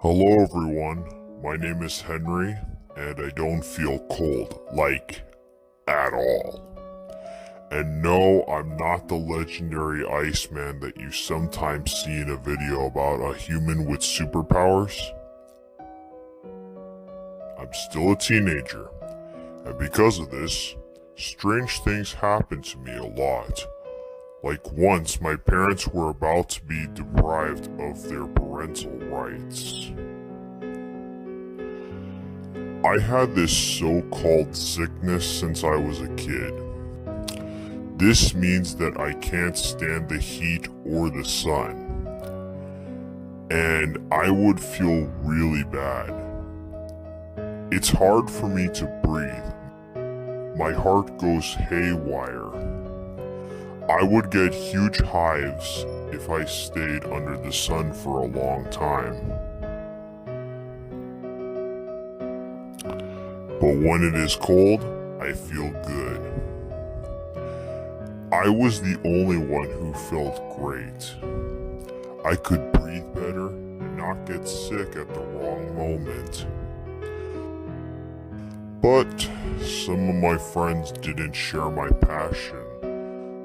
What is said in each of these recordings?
Hello everyone, my name is Henry, and I don't feel cold, like, at all. And no, I'm not the legendary Iceman that you sometimes see in a video about a human with superpowers. I'm still a teenager, and because of this, strange things happen to me a lot. Like once, my parents were about to be deprived of their parental rights. I had this so-called sickness since I was a kid. This means that I can't stand the heat or the sun. And I would feel really bad. It's hard for me to breathe. My heart goes haywire. I would get huge hives if I stayed under the sun for a long time. But when it is cold, I feel good. I was the only one who felt great. I could breathe better and not get sick at the wrong moment. But some of my friends didn't share my passion,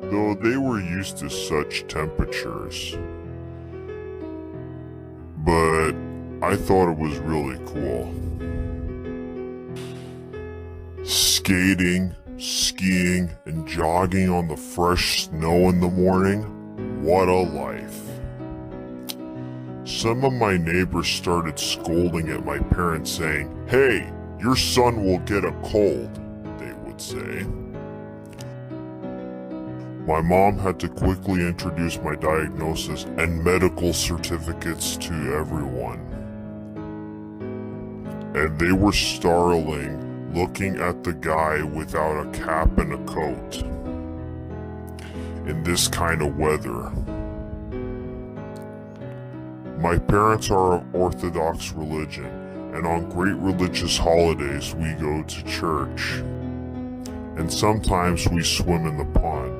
though they were used to such temperatures. But I thought it was really cool. Skating, skiing, and jogging on the fresh snow in the morning, what a life. Some of my neighbors started scolding at my parents saying, "Hey, your son will get a cold," they would say. My mom had to quickly introduce my diagnosis and medical certificates to everyone. And they were startling looking at the guy without a cap and a coat in this kind of weather. My parents are of Orthodox religion, and on great religious holidays we go to church. And sometimes we swim in the pond.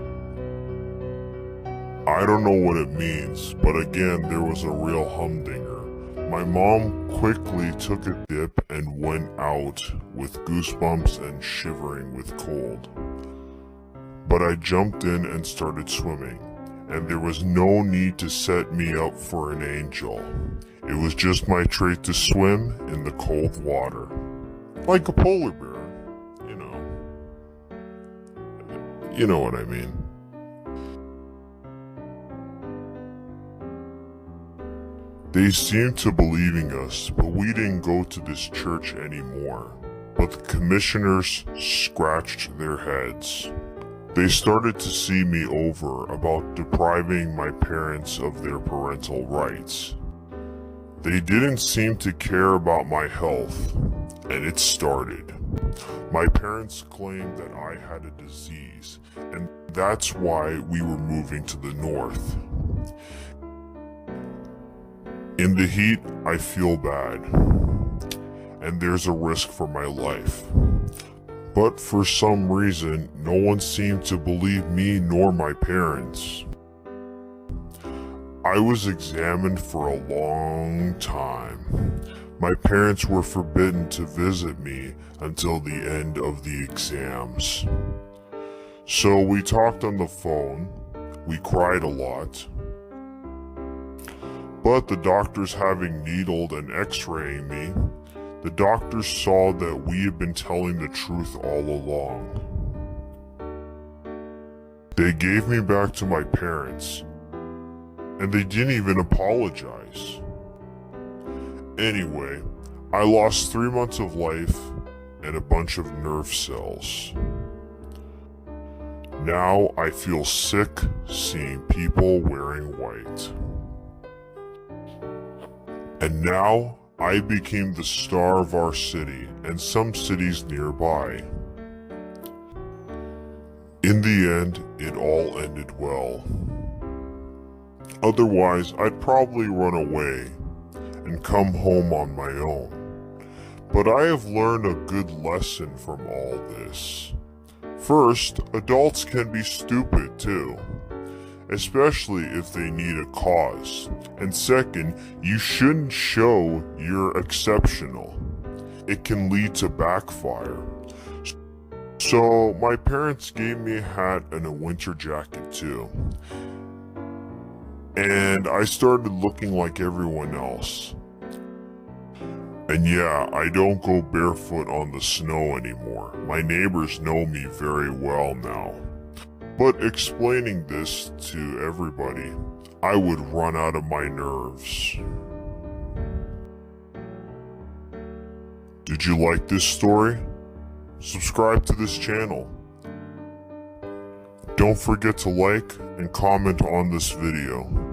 I don't know what it means, but again, there was a real humdinger. My mom quickly took a dip and went out with goosebumps and shivering with cold. But I jumped in and started swimming, and there was no need to set me up for an angel. It was just my trait to swim in the cold water. Like a polar bear, you know. You know what I mean. They seemed to believing us, but we didn't go to this church anymore. But the commissioners scratched their heads. They started to see me over about depriving my parents of their parental rights. They didn't seem to care about my health, and it started. My parents claimed that I had a disease, and that's why we were moving to the north. In the heat, I feel bad, and there's a risk for my life. But for some reason, no one seemed to believe me nor my parents. I was examined for a long time. My parents were forbidden to visit me until the end of the exams. So we talked on the phone, we cried a lot. But the doctors having needled and x-raying me, the doctors saw that we had been telling the truth all along. They gave me back to my parents, and they didn't even apologize. Anyway, I lost 3 months of life and a bunch of nerve cells. Now I feel sick seeing people wearing white. And now, I became the star of our city and some cities nearby. In the end, it all ended well. Otherwise, I'd probably run away and come home on my own. But I have learned a good lesson from all this. First, adults can be stupid too. especially if they need a cause. And second, you shouldn't show you're exceptional. It can lead to backfire. So my parents gave me a hat and a winter jacket too. And I started looking like everyone else. And yeah, I don't go barefoot on the snow anymore. My neighbors know me very well now. But explaining this to everybody, I would run out of my nerves. Did you like this story? Subscribe to this channel. Don't forget to like and comment on this video.